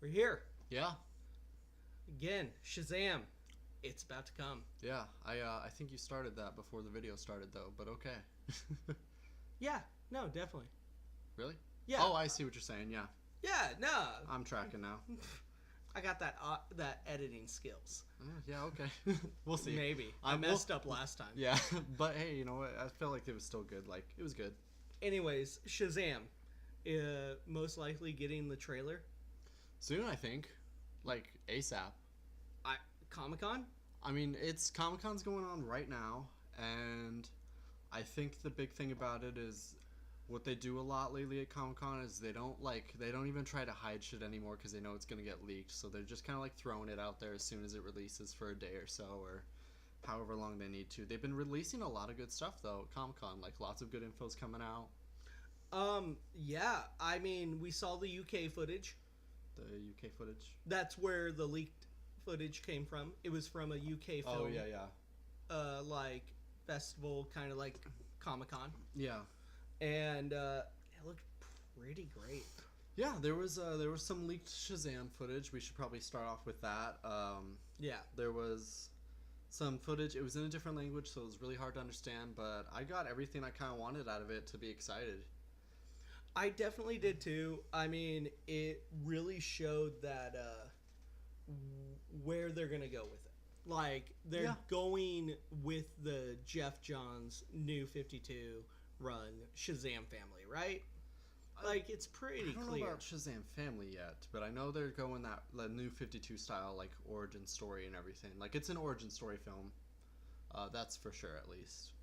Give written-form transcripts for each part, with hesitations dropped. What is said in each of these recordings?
We're here Yeah, again. ShaZam. It's about to come. yeah. I think you started that before the video started though, but okay. Yeah. No, definitely. Really? Yeah. Oh, I see what you're saying. Yeah, Yeah. No. I'm tracking now. I got that editing skills. Yeah, okay. We'll see. Maybe I messed up last time. Yeah, but hey, you know what? I feel like it was still good. Like it was good. Anyways, ShaZam. Most likely getting the trailer. Soon, I think. Like ASAP. Comic-Con. I mean, it's Comic-Con's going on right now, and I think the big thing about it is what they do a lot lately at Comic-Con is they don't even try to hide shit anymore because they know it's gonna get leaked. So they're just kind of like throwing it out there as soon as it releases for a day or so, or however long they need to. They've been releasing a lot of good stuff though at Comic-Con. Like lots of good info's coming out. Yeah. I mean, we saw the UK footage. The UK footage. That's where the leaked footage came from. It was from a UK film. Oh yeah. Like festival, kind of like Comic-Con. Yeah. And it looked pretty great. Yeah, there was some leaked ShaZam footage. We should probably start off with that. Yeah. There was some footage. It was in a different language, so it was really hard to understand. But I got everything I kind of wanted out of it to be excited. I definitely did too. I mean, it really showed that where they're gonna go with it. Like they're going with the Jeff Johns New 52 run ShaZam family, right? Like it's pretty clear. I don't know about ShaZam family yet, but I know they're going the New 52 style, like origin story and everything. Like it's an origin story film. That's for sure, at least.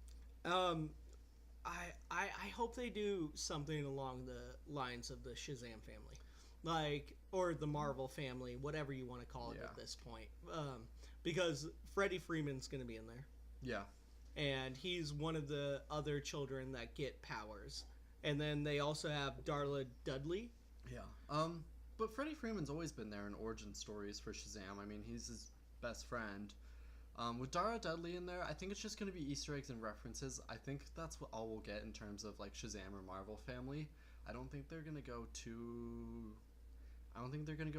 I hope they do something along the lines of the ShaZam family, like, or the Marvel family, whatever you want to call it at this point. Because Freddie Freeman's going to be in there. Yeah. And he's one of the other children that get powers. And then they also have Darla Dudley. Yeah. But Freddie Freeman's always been there in origin stories for ShaZam. I mean, he's his best friend. With Dara Dudley in there, I think it's just going to be Easter eggs and references. I think that's what all we'll get in terms of like ShaZam or Marvel family. I don't think they're going to go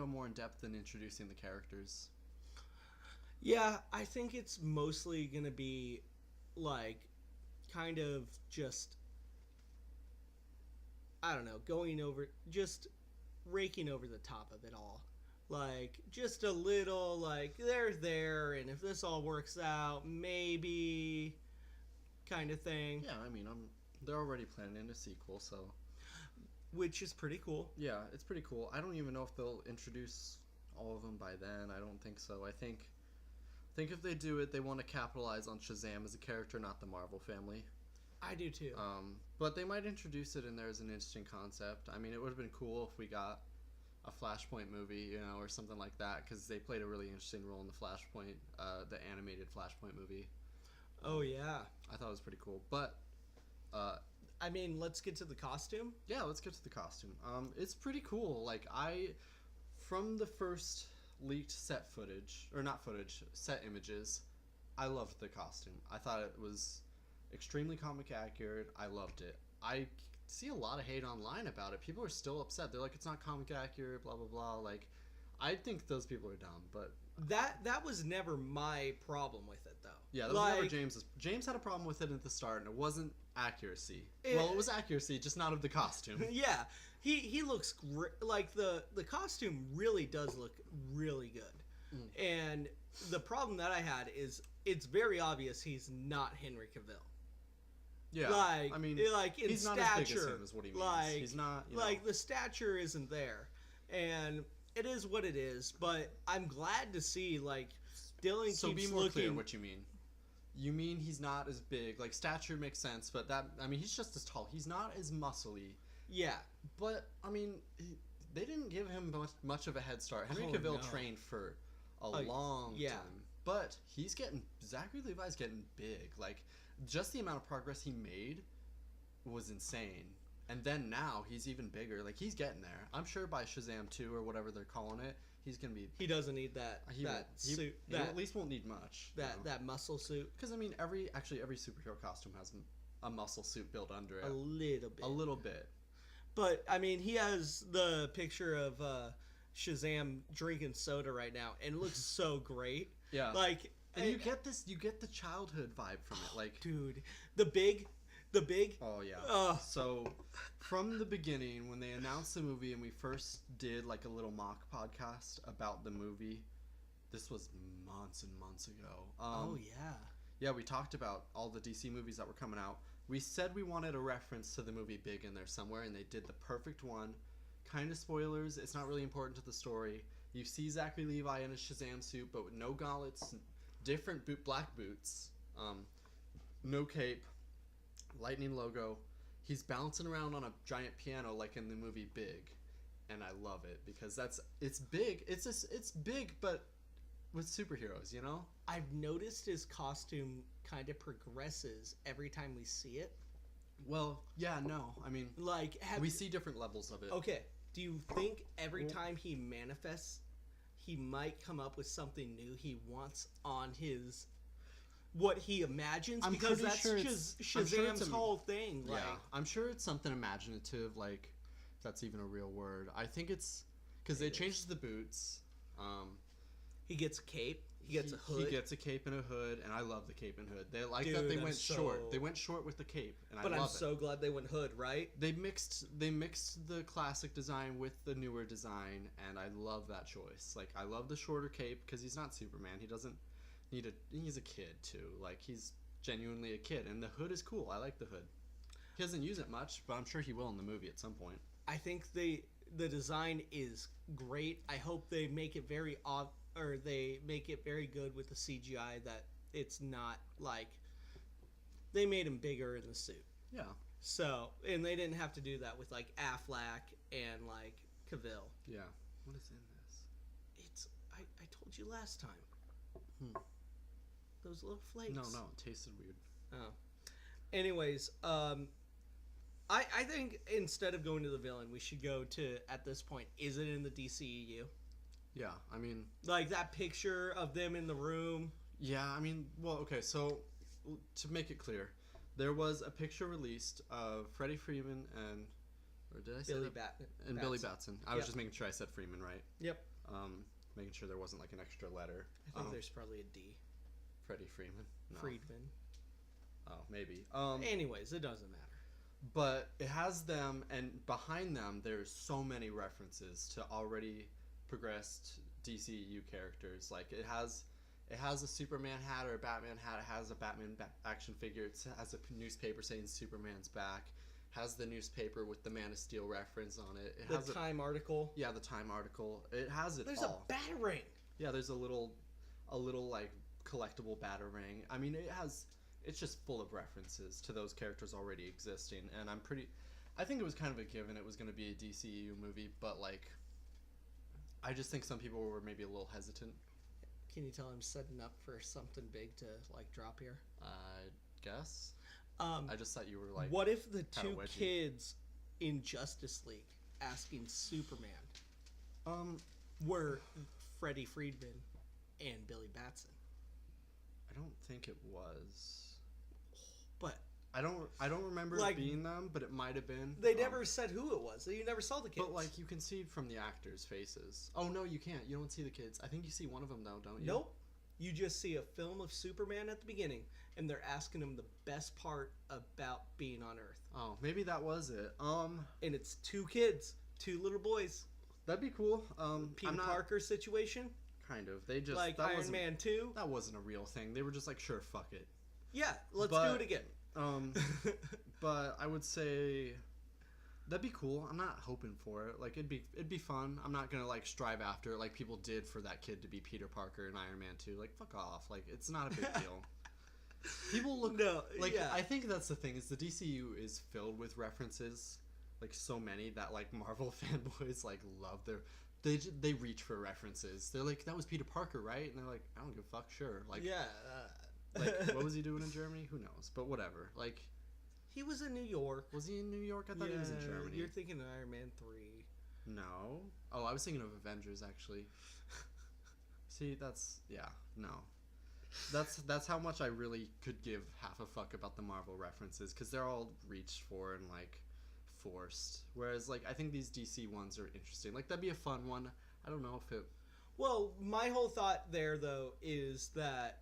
more in depth than introducing the characters. Yeah, I think it's mostly going to be like kind of just, I don't know, just raking over the top of it all. Like, just a little, like, they're there, and if this all works out, maybe, kind of thing. Yeah, I mean, they're already planning a sequel, so. Which is pretty cool. Yeah, it's pretty cool. I don't even know if they'll introduce all of them by then. I don't think so. I think if they do it, they want to capitalize on ShaZam as a character, not the Marvel family. I do, too. But they might introduce it in there as an interesting concept. I mean, it would have been cool if we got a Flashpoint movie, or something like that, because they played a really interesting role in the Flashpoint, the animated Flashpoint movie. Oh, yeah. I thought it was pretty cool. But, I mean, let's get to the costume. Yeah, let's get to the costume. It's pretty cool. Like, from the first leaked set images, I loved the costume. I thought it was extremely comic accurate. I loved it. I see a lot of hate online about it. People are still upset. They're like, it's not comic accurate, blah blah blah. Like, I think those people are dumb, but that was never my problem with it, though. Yeah, that was never James's. James had a problem with it at the start, and it wasn't accuracy. Well, it was accuracy, just not of the costume. Yeah, he looks great. Like the costume really does look really good. And the problem that I had is it's very obvious he's not Henry Cavill. Yeah, like, I mean, like in he's stature, not as big as him, is what he means. Like, he's not, like the stature isn't there, and it is what it is. But I'm glad to see like Dylan so keeps be more looking. Clear what you mean. You mean he's not as big? Like stature makes sense, but he's just as tall. He's not as muscly. Yeah, but I mean, they didn't give him much of a head start. Henry Cavill trained for a long time. But Zachary Levi's getting big. Like, just the amount of progress he made was insane. And then now he's even bigger. Like, he's getting there. I'm sure by ShaZam 2 or whatever they're calling it, he's going to be... He doesn't need that suit. He at least won't need much. That muscle suit. Because, I mean, every superhero costume has a muscle suit built under it. A little bit. A little bit. But, I mean, he has the picture of Shazam drinking soda right now, and it looks so great. Yeah. Like, and you get the childhood vibe from it. Like, dude, the big. Oh yeah. So, from the beginning, when they announced the movie and we first did like a little mock podcast about the movie, this was months and months ago. Oh yeah. Yeah, we talked about all the DC movies that were coming out. We said we wanted a reference to the movie Big in there somewhere, and they did the perfect one. Kind of spoilers. It's not really important to the story. You see Zachary Levi in a Shazam suit, but with no gauntlets, different black boots, no cape, lightning logo. He's bouncing around on a giant piano like in the movie Big, and I love it because it's big. It's big, but with superheroes, you know? I've noticed his costume kind of progresses every time we see it. Well, yeah, no. I mean, like, we see different levels of it. Okay. Do you think every time he manifests, he might come up with something new he wants on his... what he imagines? Because that's sure Shazam's whole thing. Yeah, like, I'm sure it's something imaginative, like, if that's even a real word. I think it's... because they changed the boots. He gets a cape. He gets a hood. He gets a cape and a hood, and I love the cape and hood. They like Dude, that they went short. They went short with the cape, and but I love I'm so glad they went hood, right? They mixed the classic design with the newer design, and I love that choice. Like, I love the shorter cape because he's not Superman. He doesn't need he's a kid too. Like, he's genuinely a kid, and the hood is cool. I like the hood. He doesn't use it much, but I'm sure he will in the movie at some point. I think the design is great. I hope they make it very they make it very good with the CGI, that it's not like they made him bigger in the suit. Yeah. So, and they didn't have to do that with like Affleck and like Cavill. Yeah. What is in this? It's I told you last time. Those little flakes. No, it tasted weird. Oh. Anyways, I think instead of going to the villain, we should go to, at this point, is it in the DCEU? Yeah, I mean... like that picture of them in the room. Yeah, I mean, well, okay, so to make it clear, there was a picture released of Freddie Freeman and... or did I say Billy Batson? And Billy Batson. I was just making sure I said Freeman right. Yep. Making sure there wasn't like an extra letter. I think there's probably a D. Freddie Freeman? No. Friedman. Oh, maybe. Anyways, it doesn't matter. But it has them, and behind them, there's so many references to already progressed DCU characters. Like, it has a Superman hat or a Batman hat. It has a Batman action figure. It has a newspaper saying Superman's back. Has the newspaper with the Man of Steel reference on it. It has the Time article. Yeah, the Time article. It has it There's all. There's a Batarang. Yeah, there's a little like collectible Batarang. I mean, it's just full of references to those characters already existing, and I think it was kind of a given it was going to be a DCU movie, but like, I just think some people were maybe a little hesitant. Can you tell I'm setting up for something big to like drop here? I guess. I just thought you were like, what if the two kids in Justice League asking Superman were Freddie Freedman and Billy Batson? I don't think it was. But I don't remember it being them, but it might have been. They never said who it was. You never saw the kids. But like, you can see from the actors' faces. Oh no, you can't. You don't see the kids. I think you see one of them though, don't you? Nope. You just see a film of Superman at the beginning, and they're asking him the best part about being on Earth. Oh, maybe that was it. And it's two kids, two little boys. That'd be cool. Peter Parker situation. Kind of. They just like Iron Man 2. That wasn't a real thing. They were just like, sure, fuck it. Yeah, let's do it again. But I would say that'd be cool. I'm not hoping for it. Like, it'd be fun. I'm not gonna like strive after it like people did for that kid to be Peter Parker in Iron Man 2. Like, fuck off. Like, it's not a big deal. People look I think that's the thing, is the DCU is filled with references, like so many that like Marvel fanboys like love they reach for references. They're like, that was Peter Parker, right? And they're like, I don't give a fuck. Sure. Like, yeah. Like, what was he doing in Germany? Who knows? But whatever. Like, he was in New York. Was he in New York? I thought he was in Germany. You're thinking of Iron Man 3. No. Oh, I was thinking of Avengers, actually. See, no. That's how much I really could give half a fuck about the Marvel references, because they're all reached for and, like, forced. Whereas, like, I think these DC ones are interesting. Like, that'd be a fun one. I don't know if it. Well, my whole thought there though is that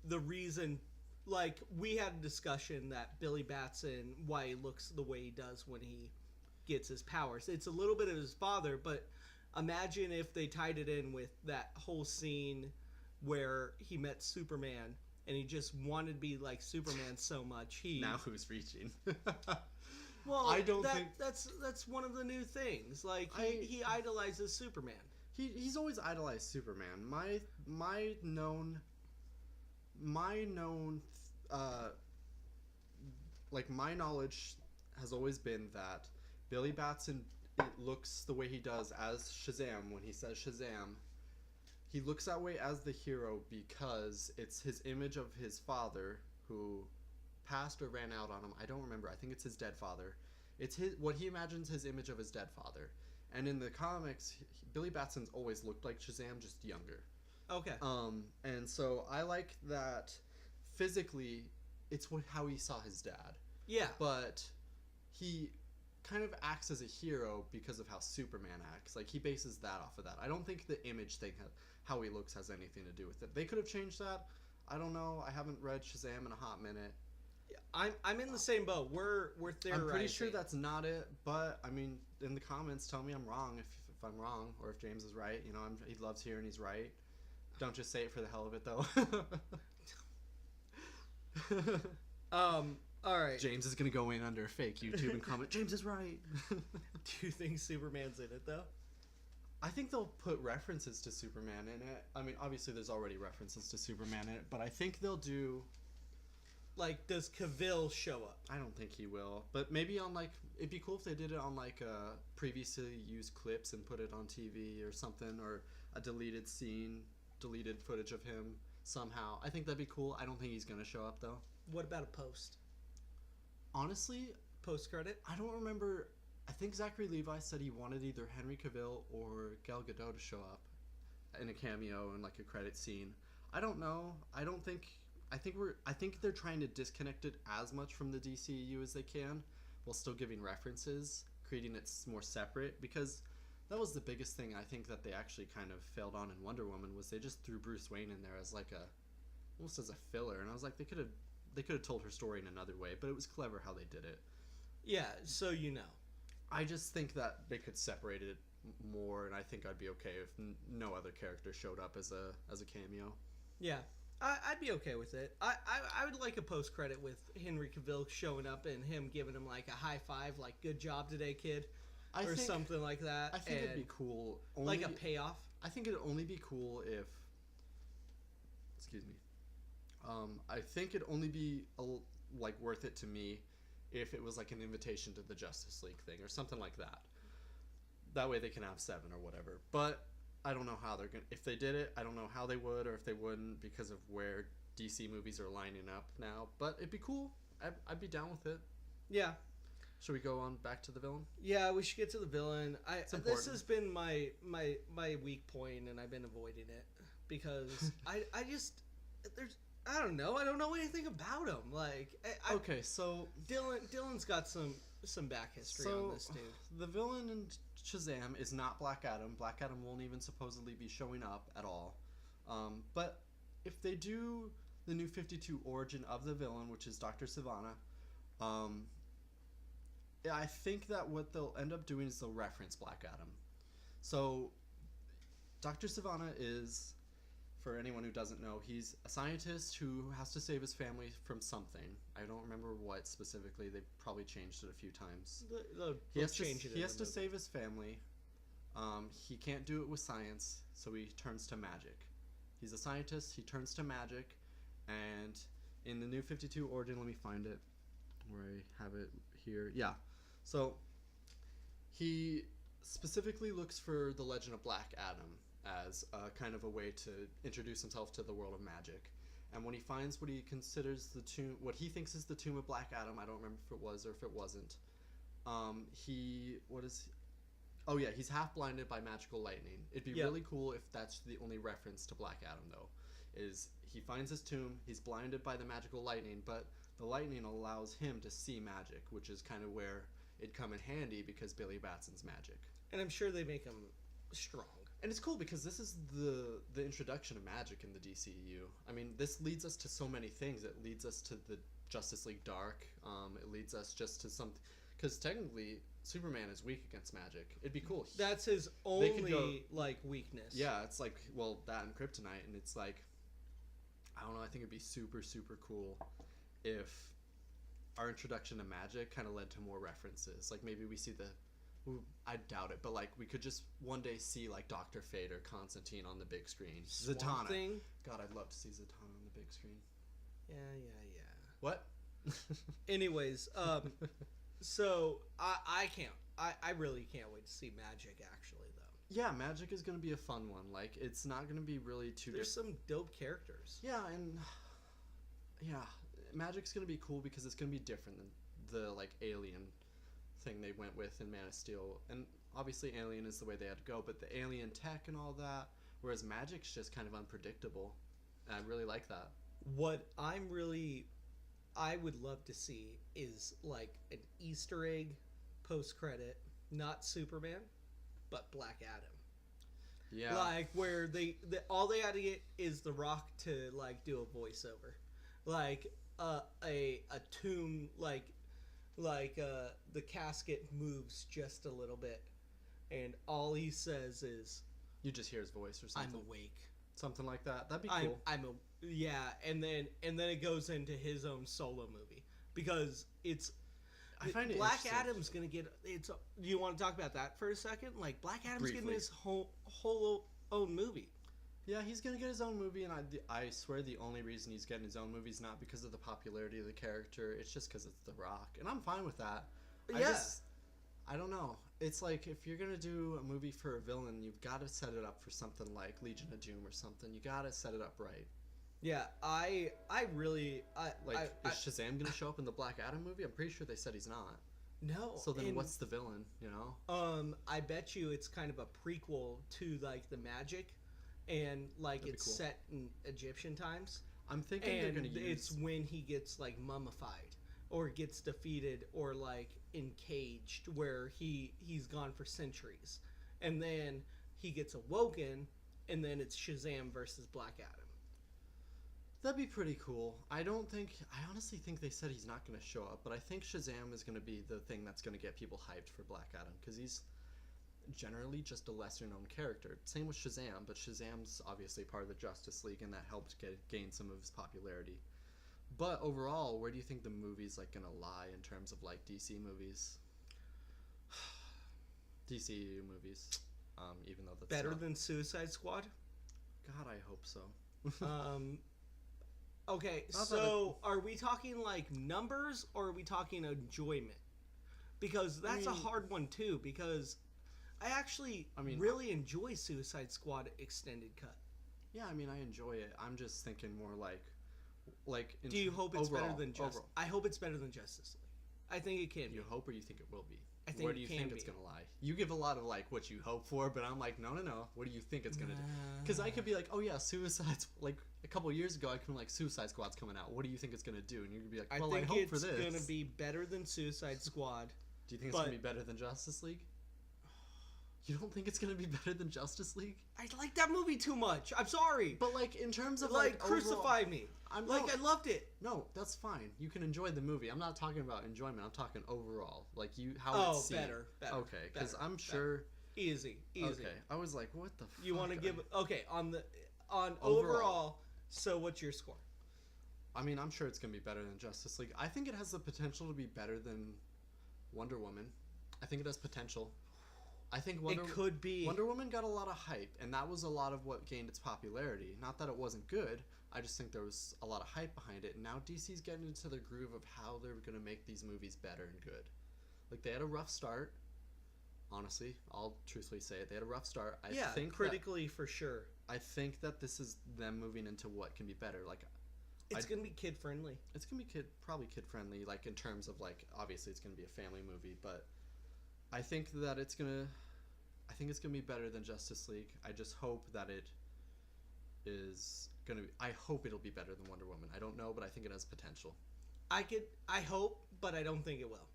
the reason, like, we had a discussion that Billy Batson, why he looks the way he does when he gets his powers. It's a little bit of his father, but imagine if they tied it in with that whole scene where he met Superman and he just wanted to be like Superman so much. Now who's reaching? Well, I don't think that's one of the new things. Like he idolizes Superman. He's always idolized Superman. My known like my knowledge has always been that Billy Batson looks the way he does as Shazam when he says Shazam. He looks that way as the hero because it's his image of his father who passed or ran out on him. I don't remember. I think it's his dead father. It's what he imagines his image of his dead father. And in the comics, Billy Batson's always looked like Shazam, just younger. Okay. And so I like that physically, it's how he saw his dad. Yeah. But he kind of acts as a hero because of how Superman acts. Like, he bases that off of that. I don't think the image thing, how he looks, has anything to do with it. They could have changed that. I don't know. I haven't read Shazam in a hot minute. I'm in the same boat. We're theorizing. I'm pretty sure that's not it, but I mean, in the comments, tell me I'm wrong if I'm wrong, or if James is right. You know, he loves hearing he's right. Don't just say it for the hell of it, though. All right. James is gonna go in under a fake YouTube and comment, James is right. Do you think Superman's in it though? I think they'll put references to Superman in it. I mean, obviously there's already references to Superman in it, but I think they'll do. Like, does Cavill show up? I don't think he will, but maybe on like, it'd be cool if they did it on like previously used clips and put it on TV or something, or a deleted scene, deleted footage of him somehow. I think that'd be cool. I don't think he's gonna show up though. What about a post? Honestly, post credit? I don't remember. I think Zachary Levi said he wanted either Henry Cavill or Gal Gadot to show up in a cameo and like a credit scene. I don't know. I think they're trying to disconnect it as much from the DCEU as they can, while still giving references, creating it more separate. Because that was the biggest thing I think that they actually kind of failed on in Wonder Woman, was they just threw Bruce Wayne in there as like almost as a filler, and I was like, they could have told her story in another way, but it was clever how they did it. Yeah, so you know. I just think that they could separate it more, and I think I'd be okay if no other character showed up as a cameo. Yeah, I'd be okay with it. I would like a post credit with Henry Cavill showing up and him giving him like a high five, like "Good job today, kid," or something like that. I think it'd be cool, like a payoff. I think it'd only be cool if. Excuse me. I think it'd only be like worth it to me if it was like an invitation to the Justice League thing or something like that. That way they can have 7 or whatever. But I don't know how they're gonna. If they did it, I don't know how they would, or if they wouldn't, because of where DC movies are lining up now. But it'd be cool. I'd be down with it. Yeah. Should we go on back to the villain? Yeah, we should get to the villain. This has been my weak point, and I've been avoiding it because I don't know. I don't know anything about him. Like, okay, so Dylan's got some back history on this dude. The villain in Shazam is not Black Adam. Black Adam won't even supposedly be showing up at all. But if they do the New 52 origin of the villain, which is Dr. Sivana, I think that what they'll end up doing is they'll reference Black Adam. So Dr. Sivana is, for anyone who doesn't know, he's a scientist who has to save his family from something. I don't remember what specifically. They've probably changed it a few times. He has to save his family. He can't do it with science, so he turns to magic. He's a scientist. He turns to magic. And in the New 52 origin, let me find it where I have it here. Yeah. So he specifically looks for the legend of Black Adam as kind of a way to introduce himself to the world of magic. And when he finds what he considers the tomb, what he thinks is the tomb of Black Adam, I don't remember if it was or if it wasn't, he's half blinded by magical lightning. It'd be really cool if that's the only reference to Black Adam, though, is he finds his tomb, he's blinded by the magical lightning, but the lightning allows him to see magic, which is kind of where it'd come in handy because Billy Batson's magic. And I'm sure they make him strong. And it's cool because this is the introduction of magic in the DCEU. I mean, this leads us to so many things. It leads us to the Justice League Dark. It leads us just to some... Because technically, Superman is weak against magic. It'd be cool. That's his only, weakness. Yeah, it's like, well, that and kryptonite. And it's like, I don't know, I think it'd be super, super cool if our introduction to magic kind of led to more references. Like, maybe we see I doubt it, but like we could just one day see like Dr. Fate or Constantine on the big screen. Zatanna. God, I'd love to see Zatanna on the big screen. Yeah. What? Anyways, so I can't. I really can't wait to see magic. Actually, though. Yeah, magic is gonna be a fun one. Like, it's not gonna be really too. There's some dope characters. Yeah, and magic's gonna be cool because it's gonna be different than the like alien thing they went with in Man of Steel, and obviously alien is the way they had to go, but the alien tech and all that, whereas magic's just kind of unpredictable, and I really like that. What I would love to see is like an Easter egg post-credit, not Superman, but Black Adam. Yeah, like where they all they had to get is The Rock to like do a voiceover, like a tomb like the casket moves just a little bit, and all he says is, you just hear his voice or something. I'm awake. Something like that. That'd be cool. And then it goes into his own solo movie because I find Black Adam's gonna get do you want to talk about that for a second? Like Black Adam's Briefly. getting his whole own movie. Yeah, he's gonna get his own movie, and I swear the only reason he's getting his own movie is not because of the popularity of the character. It's just because it's The Rock, and I'm fine with that. Yeah. I don't know. It's like, if you're gonna do a movie for a villain, you've got to set it up for something like Legion of Doom or something. You got to set it up right. Yeah, is Shazam gonna show up in the Black Adam movie? I'm pretty sure they said he's not. No. So then, what's the villain? You know? I bet you it's kind of a prequel to like the magic. And like it's cool. Set in Egyptian times. I'm thinking they're gonna use. It's when he gets like mummified, or gets defeated, or like encaged, where he's gone for centuries, and then he gets awoken, and then it's Shazam versus Black Adam. That'd be pretty cool. I honestly think they said he's not gonna show up, but I think Shazam is gonna be the thing that's gonna get people hyped for Black Adam, because he's generally just a lesser known character. Same with Shazam, but Shazam's obviously part of the Justice League, and that helped gain some of his popularity. But overall, where do you think the movie's like gonna lie in terms of like DC movies? DCU movies, even though that's better than Suicide Squad. God, I hope so. Okay, so are we talking like numbers, or are we talking enjoyment? Because that's a hard one too, because I actually really enjoy Suicide Squad Extended Cut. Yeah, I enjoy it. I'm just thinking more like do you hope it's overall, better than Justice? I hope it's better than Justice League. I think it can. You hope, or you think it will be? I think Where do you think it's gonna lie? You give a lot of like what you hope for, but I'm like, no. What do you think it's gonna do? Because I could be like, oh yeah, Suicide's like a couple of years ago, I could be like, Suicide Squad's coming out. What do you think it's gonna do? And you're gonna be like, well, I hope for this. I think it's gonna be better than Suicide Squad. Do you think it's gonna be better than Justice League? You don't think it's gonna be better than Justice League? I like that movie too much. I'm sorry. But like in terms of like crucify me. I loved it. No, that's fine. You can enjoy the movie. I'm not talking about enjoyment. I'm talking overall. Like how it's seen. Better. Okay, because I'm sure. Easy. Okay, I was like, what the fuck? You want to give on overall. So what's your score? I'm sure it's gonna be better than Justice League. I think it has the potential to be better than Wonder Woman. I think it has potential. I think it could be. Wonder Woman got a lot of hype, and that was a lot of what gained its popularity. Not that it wasn't good. I just think there was a lot of hype behind it. And now DC's getting into the groove of how they're going to make these movies better and good. Like, they had a rough start. Honestly, I'll truthfully say it. They had a rough start. I think critically for sure. I think that this is them moving into what can be better. Like, it's going to be kid friendly. It's going to be probably kid friendly. Like, in terms of like, obviously it's going to be a family movie, but I think that it's gonna be better than Justice League. I just hope that it is gonna be. I hope it'll be better than Wonder Woman. I don't know, but I think it has potential. I hope, but I don't think it will.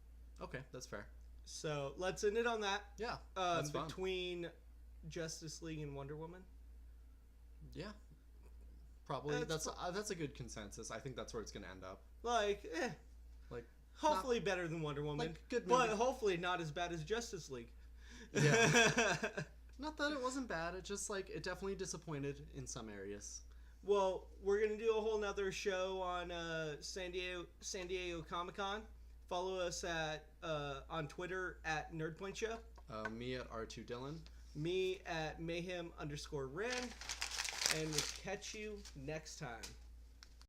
Okay, that's fair. So let's end it on that. Yeah, that's between Justice League and Wonder Woman. Yeah, probably. That's a good consensus. I think that's where it's gonna end up. Like, hopefully better than Wonder Woman, good movie. but hopefully not as bad as Justice League. Yeah. Not that it wasn't bad. It just it definitely disappointed in some areas. Well, we're gonna do a whole nother show on San Diego Comic-Con. Follow us on Twitter at NerdPoint Show. Me at R2 Dylan. Me at Mayhem_Ren. And we'll catch you next time.